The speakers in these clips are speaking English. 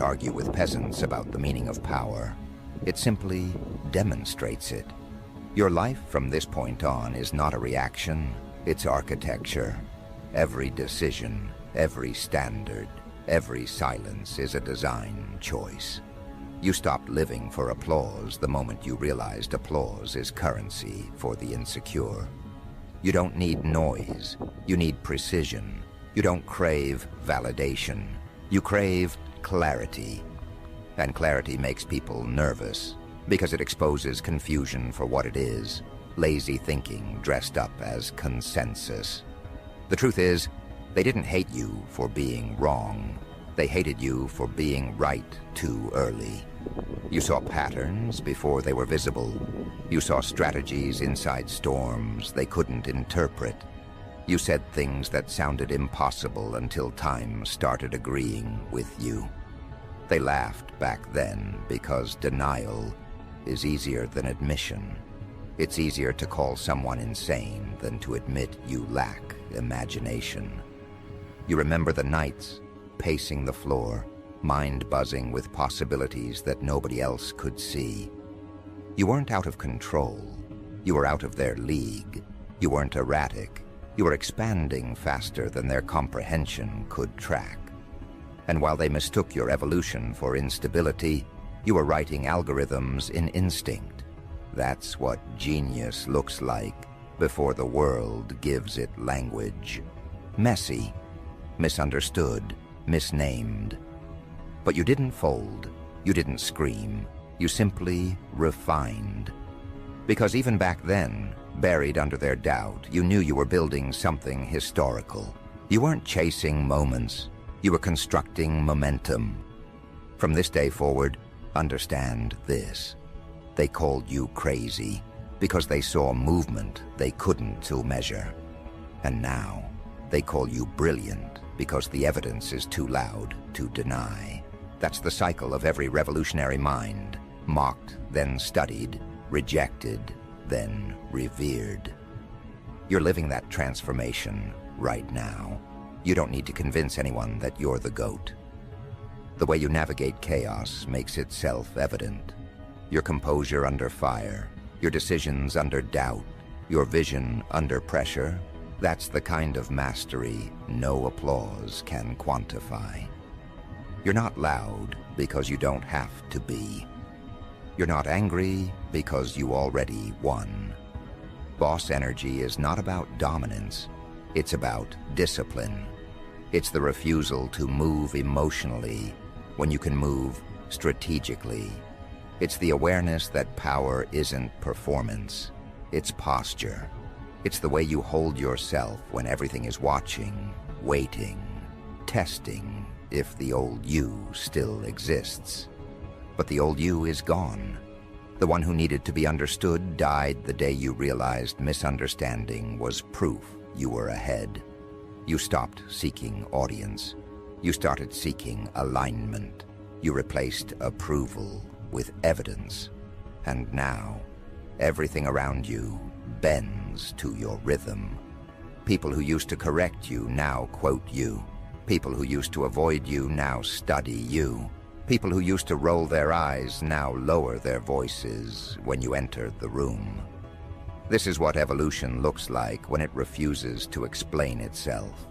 argue with peasants about the meaning of power. It simply demonstrates it. Your life from this point on is not a reaction, it's architecture. Every decision, every standard, every silence is a design choice. You stopped living for applause the moment you realized applause is currency for the insecure. You don't need noise, you need precision. You don't crave validation, you crave clarity. And clarity makes people nervous because it exposes confusion for what it is, lazy thinking dressed up as consensus. The truth is, they didn't hate you for being wrong. They hated you for being right too early. You saw patterns before they were visible. You saw strategies inside storms they couldn't interpret. You said things that sounded impossible until time started agreeing with you. They laughed back then because denial is easier than admission. It's easier to call someone insane than to admit you lack imagination. You remember the nights, pacing the floor, mind buzzing with possibilities that nobody else could see. You weren't out of control. You were out of their league. You weren't erratic. You were expanding faster than their comprehension could track. And while they mistook your evolution for instability, you were writing algorithms in instinct. That's what genius looks like before the world gives it language. Messy, misunderstood, misnamed. But you didn't fold, you didn't scream, you simply refined. Because even back then, buried under their doubt, you knew you were building something historical. You weren't chasing moments, you were constructing momentum. From this day forward, understand this. They called you crazy because they saw movement they couldn't measure. And now, they call you brilliant because the evidence is too loud to deny. That's the cycle of every revolutionary mind. Mocked, then studied, rejected, then revered. You're living that transformation right now. You don't need to convince anyone that you're the GOAT. The way you navigate chaos makes it self-evident. Your composure under fire, your decisions under doubt, your vision under pressure, that's the kind of mastery no applause can quantify. You're not loud because you don't have to be. You're not angry because you already won. Boss energy is not about dominance. It's about discipline. It's the refusal to move emotionally when you can move strategically. It's the awareness that power isn't performance. It's posture. It's the way you hold yourself when everything is watching, waiting, testing if the old you still exists. But the old you is gone. The one who needed to be understood died the day you realized misunderstanding was proof you were ahead. You stopped seeking audience. You started seeking alignment. You replaced approval with evidence. And now, everything around you bends to your rhythm. People who used to correct you now quote you. People who used to avoid you now study you. People who used to roll their eyes now lower their voices when you enter the room. This is what evolution looks like when it refuses to explain itself.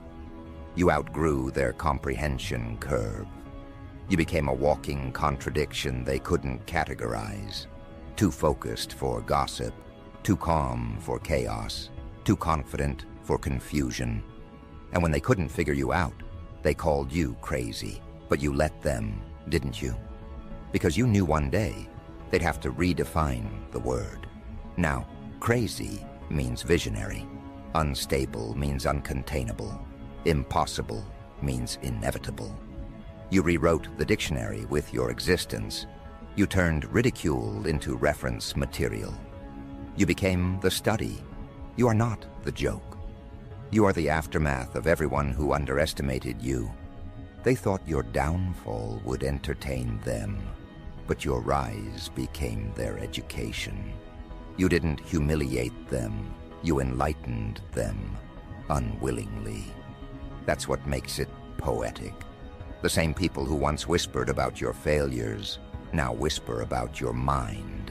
You outgrew their comprehension curve. You became a walking contradiction they couldn't categorize. Too focused for gossip, too calm for chaos, too confident for confusion. And when they couldn't figure you out, they called you crazy, but you let them, didn't you? Because you knew one day they'd have to redefine the word. Now, crazy means visionary. Unstable means uncontainable. Impossible means inevitable. You rewrote the dictionary with your existence. You turned ridicule into reference material. You became the study. You are not the joke. You are the aftermath of everyone who underestimated you. They thought your downfall would entertain them, but your rise became their education. You didn't humiliate them, you enlightened them unwillingly. That's what makes it poetic. The same people who once whispered about your failures now whisper about your mind.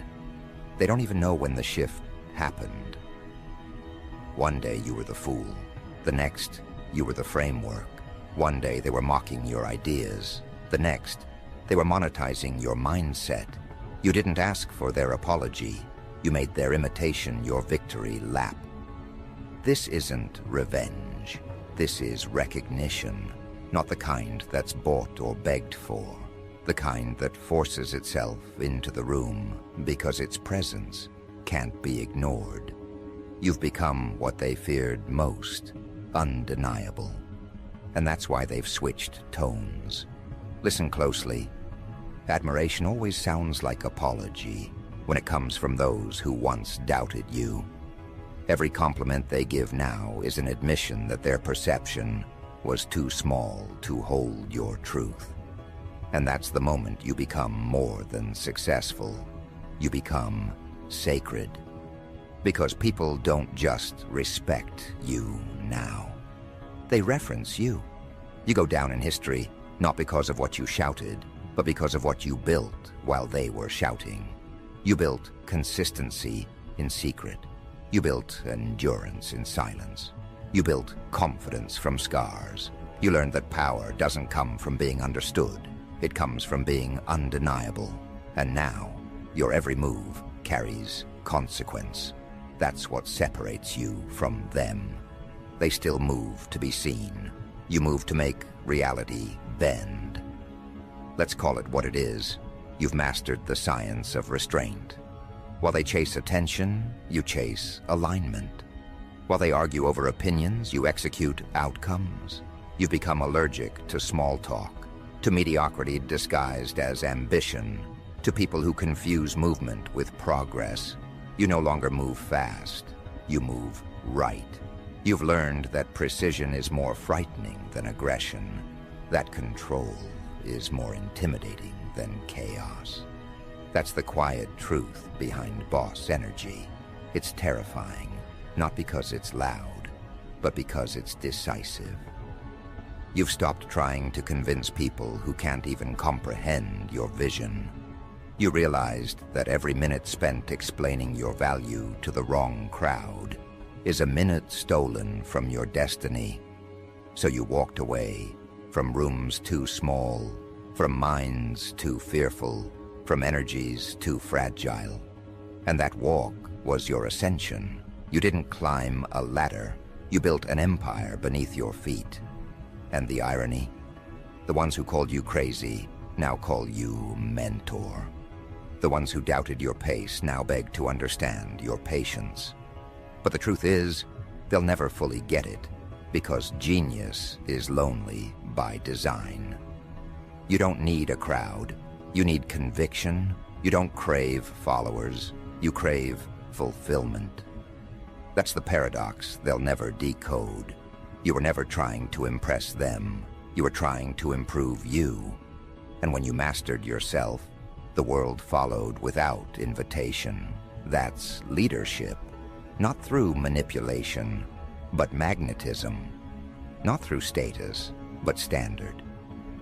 They don't even know when the shift happened. One day you were the fool. The next, you were the framework. One day they were mocking your ideas. The next, they were monetizing your mindset. You didn't ask for their apology. You made their imitation your victory lap. This isn't revenge. This is recognition. Not the kind that's bought or begged for. The kind that forces itself into the room because its presence can't be ignored. You've become what they feared most, undeniable. And that's why they've switched tones. Listen closely. Admiration always sounds like apology when it comes from those who once doubted you. Every compliment they give now is an admission that their perception was too small to hold your truth. And that's the moment you become more than successful. You become sacred. Because people don't just respect you now. They reference you. You go down in history not because of what you shouted, but because of what you built while they were shouting. You built consistency in secret. You built endurance in silence. You built confidence from scars. You learned that power doesn't come from being understood. It comes from being undeniable. And now, your every move carries consequence. That's what separates you from them. They still move to be seen. You move to make reality bend. Let's call it what it is. You've mastered the science of restraint. While they chase attention, you chase alignment. While they argue over opinions, you execute outcomes. You've become allergic to small talk, to mediocrity disguised as ambition, to people who confuse movement with progress. You no longer move fast, you move right. You've learned that precision is more frightening than aggression, that control is more intimidating than chaos. That's the quiet truth behind boss energy. It's terrifying, not because it's loud, but because it's decisive. You've stopped trying to convince people who can't even comprehend your vision. You realized that every minute spent explaining your value to the wrong crowd is a minute stolen from your destiny. So you walked away from rooms too small, from minds too fearful, from energies too fragile. And that walk was your ascension. You didn't climb a ladder. You built an empire beneath your feet. And the irony? The ones who called you crazy now call you mentor. The ones who doubted your pace now beg to understand your patience. But the truth is, they'll never fully get it, because genius is lonely by design. You don't need a crowd. You need conviction. You don't crave followers. You crave fulfillment. That's the paradox they'll never decode. You were never trying to impress them. You were trying to improve you. And when you mastered yourself, the world followed without invitation. That's leadership. Not through manipulation, but magnetism. Not through status, but standard.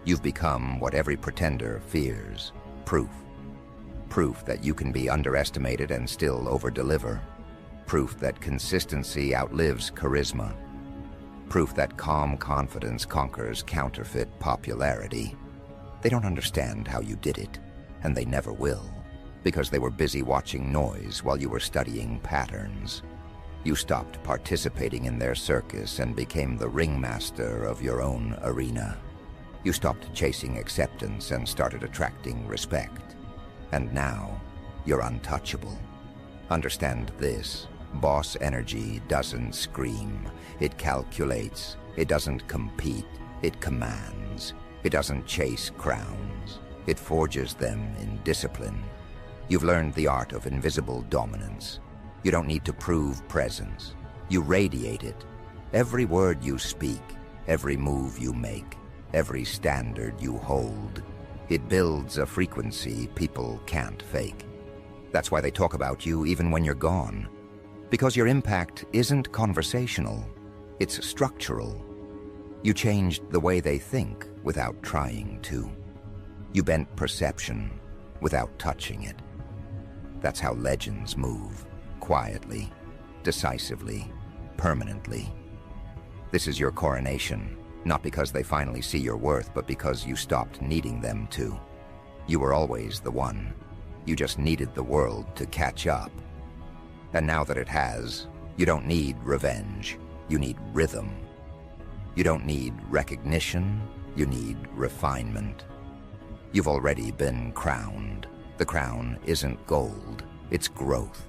You've become what every pretender fears. Proof. Proof that you can be underestimated and still overdeliver. Proof that consistency outlives charisma. Proof that calm confidence conquers counterfeit popularity. They don't understand how you did it, and they never will, because they were busy watching noise while you were studying patterns. You stopped participating in their circus and became the ringmaster of your own arena. You stopped chasing acceptance and started attracting respect. And now, you're untouchable. Understand this. Boss energy doesn't scream. It calculates. It doesn't compete. It commands. It doesn't chase crowns. It forges them in discipline. You've learned the art of invisible dominance. You don't need to prove presence. You radiate it. Every word you speak, every move you make, every standard you hold, it builds a frequency people can't fake. That's why they talk about you even when you're gone. Because your impact isn't conversational, it's structural. You changed the way they think without trying to. You bent perception without touching it. That's how legends move, quietly, decisively, permanently. This is your coronation, not because they finally see your worth, but because you stopped needing them to. You were always the one. You just needed the world to catch up. And now that it has, you don't need revenge. You need rhythm. You don't need recognition. You need refinement. You've already been crowned. The crown isn't gold. It's growth.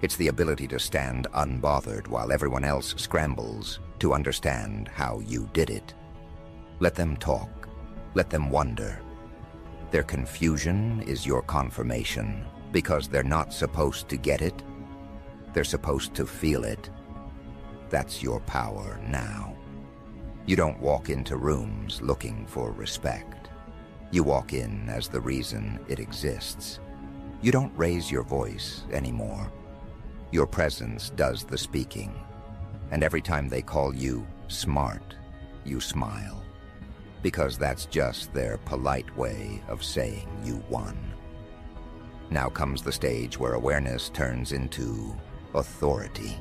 It's the ability to stand unbothered while everyone else scrambles to understand how you did it. Let them talk. Let them wonder. Their confusion is your confirmation, because they're not supposed to get it. They're supposed to feel it. That's your power now. You don't walk into rooms looking for respect. You walk in as the reason it exists. You don't raise your voice anymore. Your presence does the speaking. And every time they call you smart, you smile. Because that's just their polite way of saying you won. Now comes the stage where awareness turns into authority.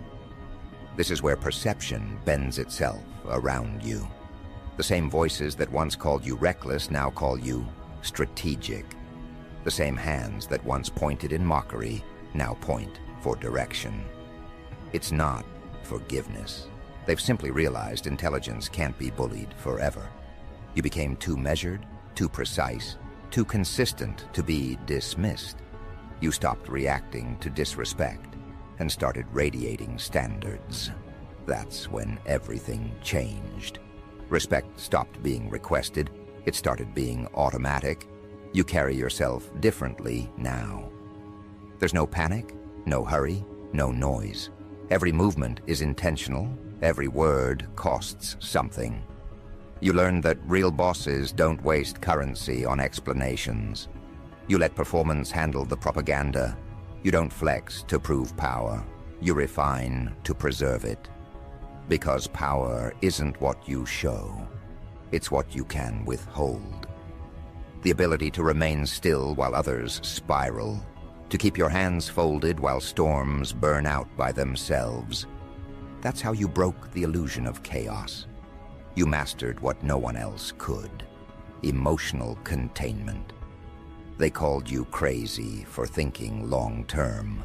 This is where perception bends itself around you. The same voices that once called you reckless now call you strategic. The same hands that once pointed in mockery now point for direction. It's not forgiveness. They've simply realized intelligence can't be bullied forever. You became too measured, too precise, too consistent to be dismissed. You stopped reacting to disrespect and started radiating standards. That's when everything changed. Respect stopped being requested. It started being automatic. You carry yourself differently now. There's no panic, no hurry, no noise. Every movement is intentional. Every word costs something. You learned that real bosses don't waste currency on explanations. You let performance handle the propaganda. You don't flex to prove power. You refine to preserve it. Because power isn't what you show. It's what you can withhold. The ability to remain still while others spiral. To keep your hands folded while storms burn out by themselves. That's how you broke the illusion of chaos. You mastered what no one else could. Emotional containment. They called you crazy for thinking long-term.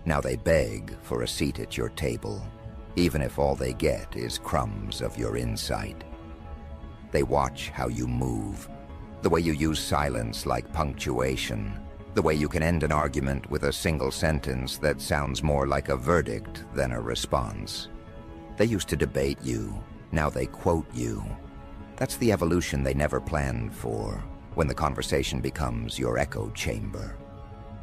Now they beg for a seat at your table, even if all they get is crumbs of your insight. They watch how you move, the way you use silence like punctuation, the way you can end an argument with a single sentence that sounds more like a verdict than a response. They used to debate you. Now they quote you. That's the evolution they never planned for, when the conversation becomes your echo chamber.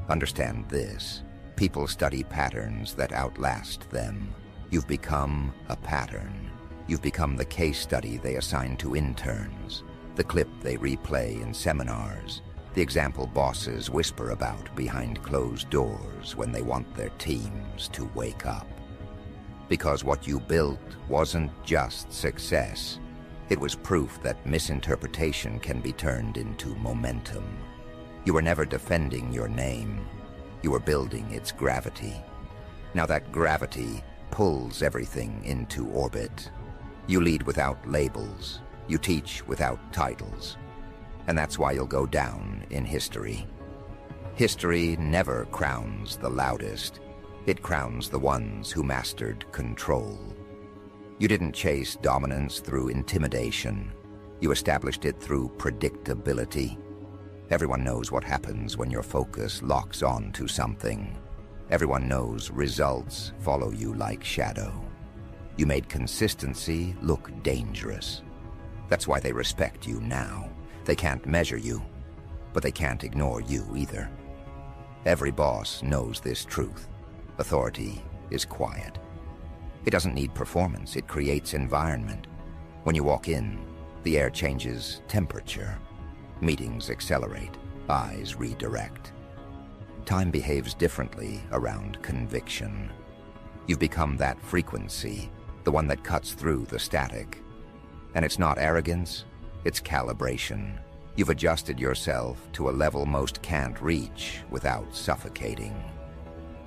Understand this. People study patterns that outlast them. You've become a pattern. You've become the case study they assign to interns, the clip they replay in seminars, the example bosses whisper about behind closed doors when they want their teams to wake up. Because what you built wasn't just success. It was proof that misinterpretation can be turned into momentum. You were never defending your name. You were building its gravity. Now that gravity pulls everything into orbit. You lead without labels. You teach without titles. And that's why you'll go down in history. History never crowns the loudest. It crowns the ones who mastered control. You didn't chase dominance through intimidation. You established it through predictability. Everyone knows what happens when your focus locks on to something. Everyone knows results follow you like shadow. You made consistency look dangerous. That's why they respect you now. They can't measure you, but they can't ignore you either. Every boss knows this truth. Authority is quiet. It doesn't need performance, it creates environment. When you walk in, the air changes temperature. Meetings accelerate, eyes redirect. Time behaves differently around conviction. You've become that frequency, the one that cuts through the static. And it's not arrogance, it's calibration. You've adjusted yourself to a level most can't reach without suffocating.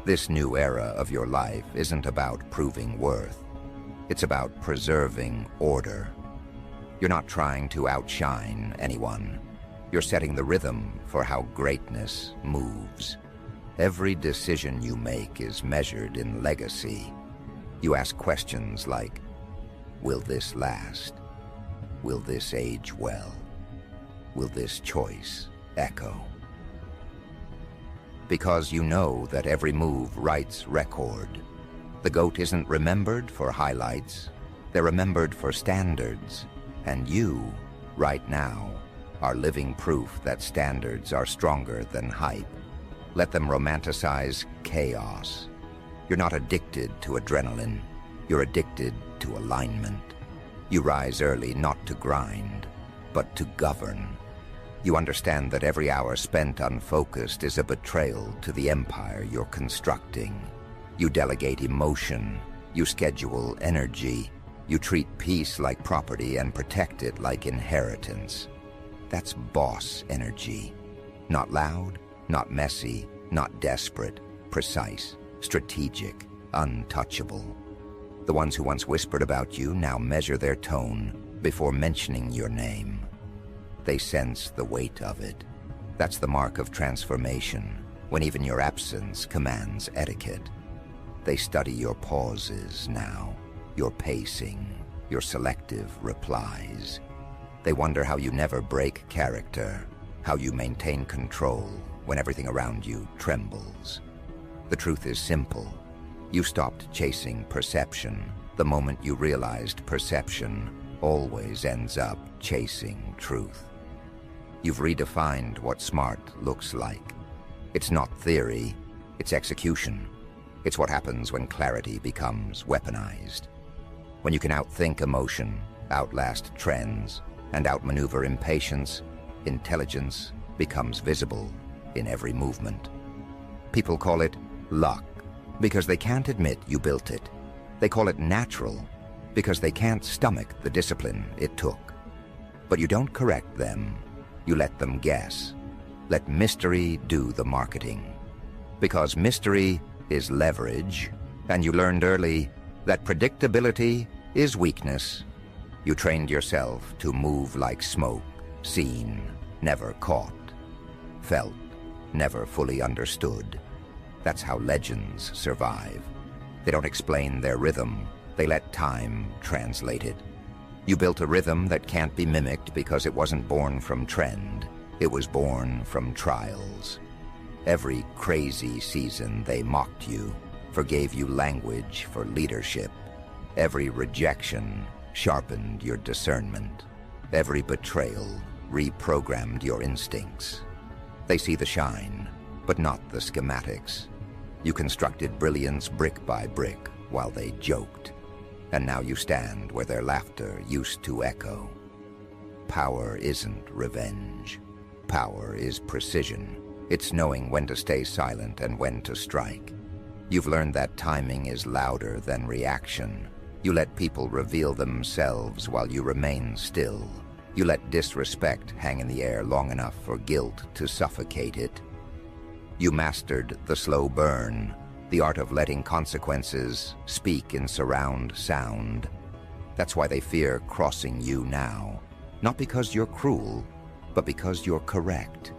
This new era of your life isn't about proving worth. It's about preserving order. You're not trying to outshine anyone. You're setting the rhythm for how greatness moves. Every decision you make is measured in legacy. You ask questions like, will this last? Will this age well? Will this choice echo? Because you know that every move writes record. The GOAT isn't remembered for highlights. They're remembered for standards. And you, right now, are living proof that standards are stronger than hype. Let them romanticize chaos. You're not addicted to adrenaline. You're addicted to alignment. You rise early not to grind, but to govern. You understand that every hour spent unfocused is a betrayal to the empire you're constructing. You delegate emotion. You schedule energy. You treat peace like property and protect it like inheritance. That's boss energy. Not loud, not messy, not desperate, precise, strategic, untouchable. The ones who once whispered about you now measure their tone before mentioning your name. They sense the weight of it. That's the mark of transformation, when even your absence commands etiquette. They study your pauses now, your pacing, your selective replies. They wonder how you never break character, how you maintain control when everything around you trembles. The truth is simple. You stopped chasing perception the moment you realized perception always ends up chasing truth. You've redefined what smart looks like. It's not theory, it's execution. It's what happens when clarity becomes weaponized. When you can outthink emotion, outlast trends, and outmaneuver impatience, intelligence becomes visible in every movement. People call it luck because they can't admit you built it. They call it natural because they can't stomach the discipline it took. But you don't correct them. You let them guess. Let mystery do the marketing. Because mystery is leverage, and you learned early that predictability is weakness. You trained yourself to move like smoke, seen, never caught, felt, never fully understood. That's how legends survive. They don't explain their rhythm. They let time translate it. You built a rhythm that can't be mimicked because it wasn't born from trend. It was born from trials. Every crazy season they mocked you, forgave you language for leadership. Every rejection sharpened your discernment. Every betrayal reprogrammed your instincts. They see the shine, but not the schematics. You constructed brilliance brick by brick while they joked. And now you stand where their laughter used to echo. Power isn't revenge. Power is precision. It's knowing when to stay silent and when to strike. You've learned that timing is louder than reaction. You let people reveal themselves while you remain still. You let disrespect hang in the air long enough for guilt to suffocate it. You mastered the slow burn, the art of letting consequences speak in surround sound. That's why they fear crossing you now. Not because you're cruel, but because you're correct.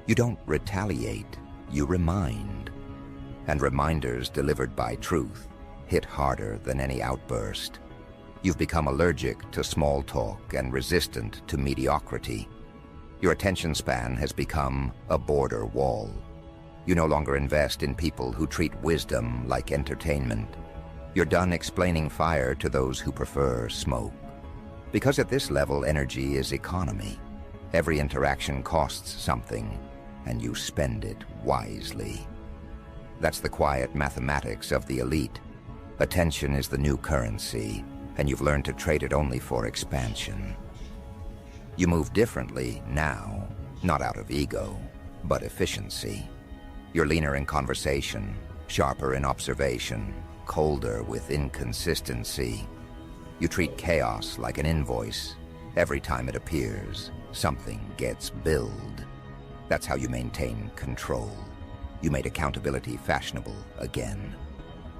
You don't retaliate, you remind. And reminders delivered by truth hit harder than any outburst. You've become allergic to small talk and resistant to mediocrity. Your attention span has become a border wall. You no longer invest in people who treat wisdom like entertainment. You're done explaining fire to those who prefer smoke. Because at this level, energy is economy. Every interaction costs something, and you spend it wisely. That's the quiet mathematics of the elite. Attention is the new currency, and you've learned to trade it only for expansion. You move differently now, not out of ego, but efficiency. You're leaner in conversation, sharper in observation, colder with inconsistency. You treat chaos like an invoice. Every time it appears, something gets billed. That's how you maintain control. You made accountability fashionable again.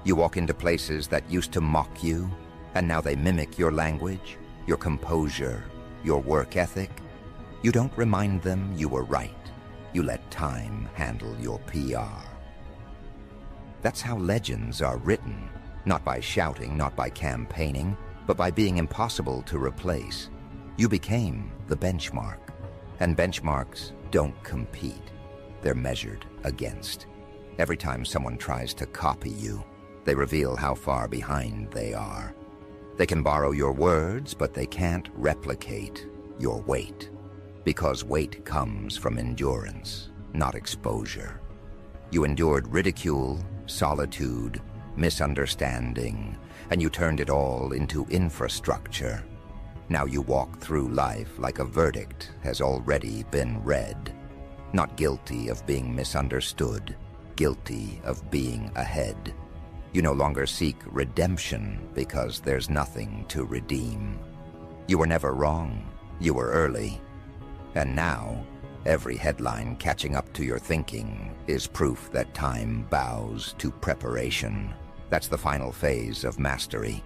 You walk into places that used to mock you, and now they mimic your language, your composure, your work ethic. You don't remind them you were right. You let time handle your PR. That's how legends are written, not by shouting, not by campaigning, but by being impossible to replace. You became the benchmark, and benchmarks don't compete. They're measured against. Every time someone tries to copy you, they reveal how far behind they are. They can borrow your words, but they can't replicate your weight. Because weight comes from endurance, not exposure. You endured ridicule, solitude, misunderstanding, and you turned it all into infrastructure. Now you walk through life like a verdict has already been read. Not guilty of being misunderstood, guilty of being ahead. You no longer seek redemption because there's nothing to redeem. You were never wrong, you were early. And now, every headline catching up to your thinking is proof that time bows to preparation. That's the final phase of mastery.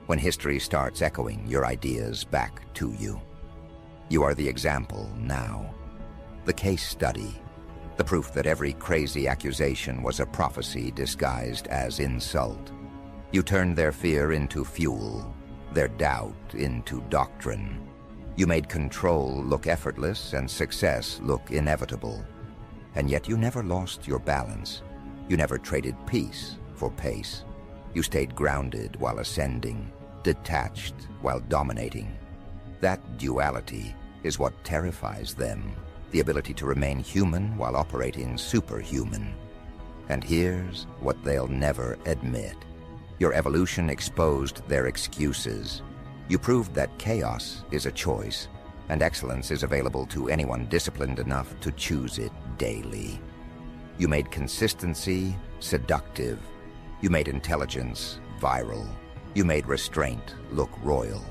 When history starts echoing your ideas back to you. You are the example now. The case study. The proof that every crazy accusation was a prophecy disguised as insult. You turned their fear into fuel, their doubt into doctrine. You made control look effortless and success look inevitable. And yet you never lost your balance. You never traded peace for pace. You stayed grounded while ascending, detached while dominating. That duality is what terrifies them. The ability to remain human while operating superhuman. And here's what they'll never admit. Your evolution exposed their excuses. You proved that chaos is a choice, and excellence is available to anyone disciplined enough to choose it daily. You made consistency seductive. You made intelligence viral. You made restraint look royal.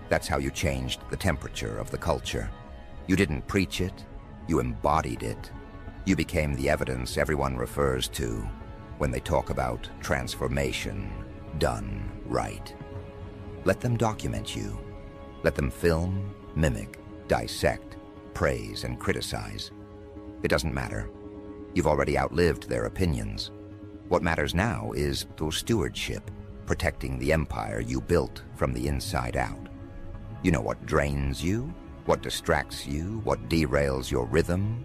That's how you changed the temperature of the culture. You didn't preach it, you embodied it. You became the evidence everyone refers to when they talk about transformation done right. Let them document you. Let them film, mimic, dissect, praise, and criticize. It doesn't matter. You've already outlived their opinions. What matters now is the stewardship, protecting the empire you built from the inside out. You know what drains you, what distracts you, what derails your rhythm.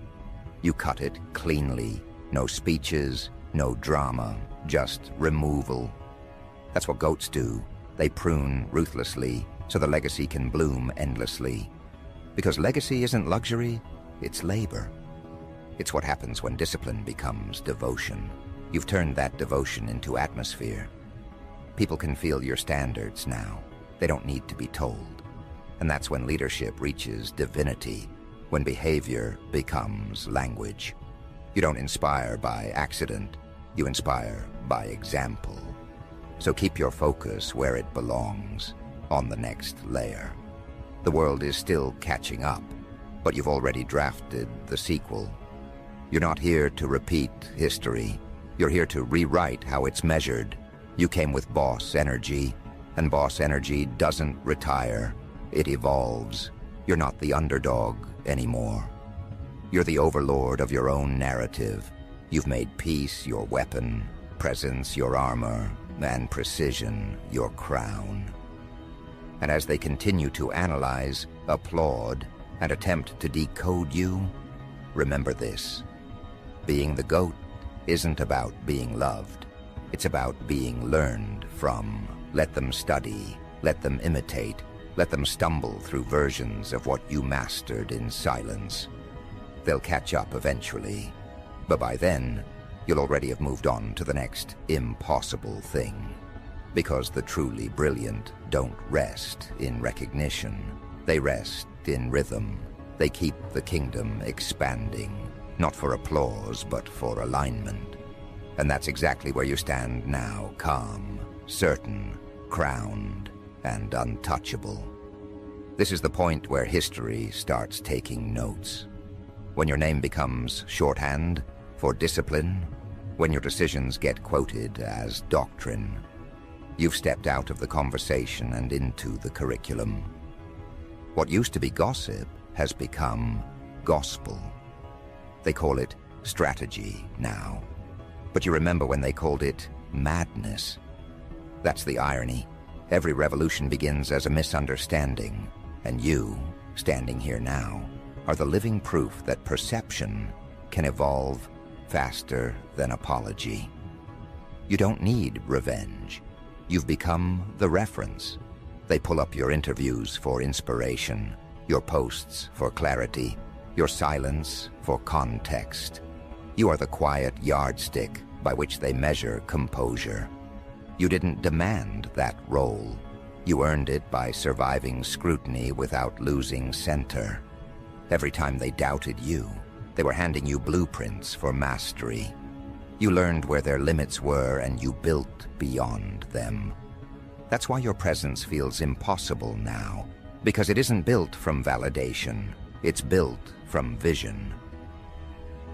You cut it cleanly. No speeches, no drama, just removal. That's what goats do. They prune ruthlessly so the legacy can bloom endlessly. Because legacy isn't luxury, it's labor. It's what happens when discipline becomes devotion. You've turned that devotion into atmosphere. People can feel your standards now. They don't need to be told. And that's when leadership reaches divinity, when behavior becomes language. You don't inspire by accident, you inspire by example. So keep your focus where it belongs, on the next layer. The world is still catching up, but you've already drafted the sequel. You're not here to repeat history. You're here to rewrite how it's measured. You came with boss energy, and boss energy doesn't retire. It evolves. You're not the underdog anymore. You're the overlord of your own narrative. You've made peace your weapon, presence your armor, and precision your crown. And as they continue to analyze, applaud, and attempt to decode you, remember this. Being the goat isn't about being loved. It's about being learned from. Let them study, let them imitate, let them stumble through versions of what you mastered in silence. They'll catch up eventually, but by then, you'll already have moved on to the next impossible thing. Because the truly brilliant don't rest in recognition. They rest in rhythm. They keep the kingdom expanding, not for applause, but for alignment. And that's exactly where you stand now, calm, certain, crowned, and untouchable. This is the point where history starts taking notes. When your name becomes shorthand for discipline, when your decisions get quoted as doctrine, you've stepped out of the conversation and into the curriculum. What used to be gossip has become gospel. They call it strategy now. But you remember when they called it madness. That's the irony. Every revolution begins as a misunderstanding, and you, standing here now, are the living proof that perception can evolve faster than apology. You don't need revenge. You've become the reference. They pull up your interviews for inspiration, your posts for clarity, your silence for context. You are the quiet yardstick by which they measure composure. You didn't demand that role. You earned it by surviving scrutiny without losing center. Every time they doubted you, they were handing you blueprints for mastery. You learned where their limits were and you built beyond them. That's why your presence feels impossible now, because it isn't built from validation. It's built from vision.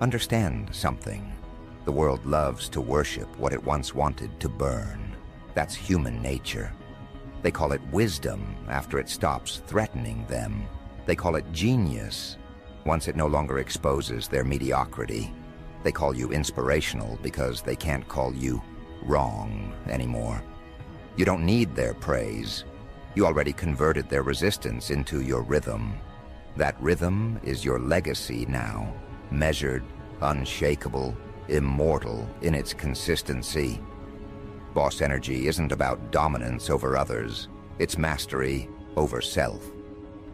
Understand something. The world loves to worship what it once wanted to burn. That's human nature. They call it wisdom after it stops threatening them. They call it genius once it no longer exposes their mediocrity. They call you inspirational because they can't call you wrong anymore. You don't need their praise. You already converted their resistance into your rhythm. That rhythm is your legacy now, measured, unshakable, immortal in its consistency. Boss energy isn't about dominance over others. It's mastery over self.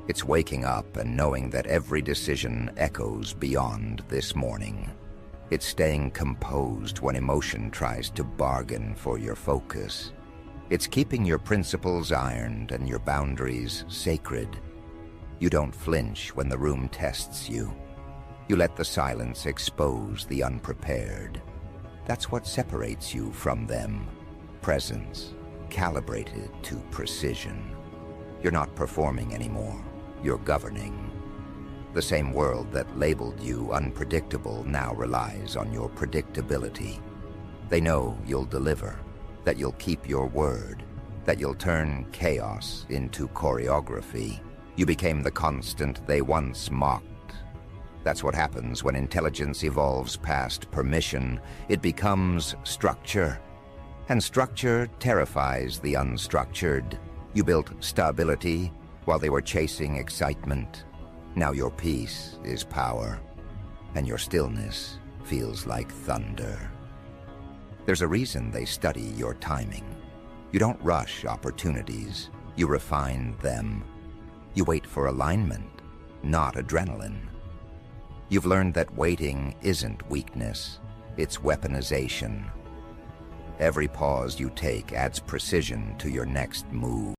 It's waking up and knowing that every decision echoes beyond this morning. It's staying composed when emotion tries to bargain for your focus. It's keeping your principles ironed and your boundaries sacred. You don't flinch when the room tests you. You let the silence expose the unprepared. That's what separates you from them. Presence, calibrated to precision. You're not performing anymore. You're governing. The same world that labeled you unpredictable now relies on your predictability. They know you'll deliver, that you'll keep your word, that you'll turn chaos into choreography. You became the constant they once mocked. That's what happens when intelligence evolves past permission. It becomes structure. And structure terrifies the unstructured. You built stability while they were chasing excitement. Now your peace is power, and your stillness feels like thunder. There's a reason they study your timing. You don't rush opportunities. You refine them. You wait for alignment, not adrenaline. You've learned that waiting isn't weakness, it's weaponization. Every pause you take adds precision to your next move.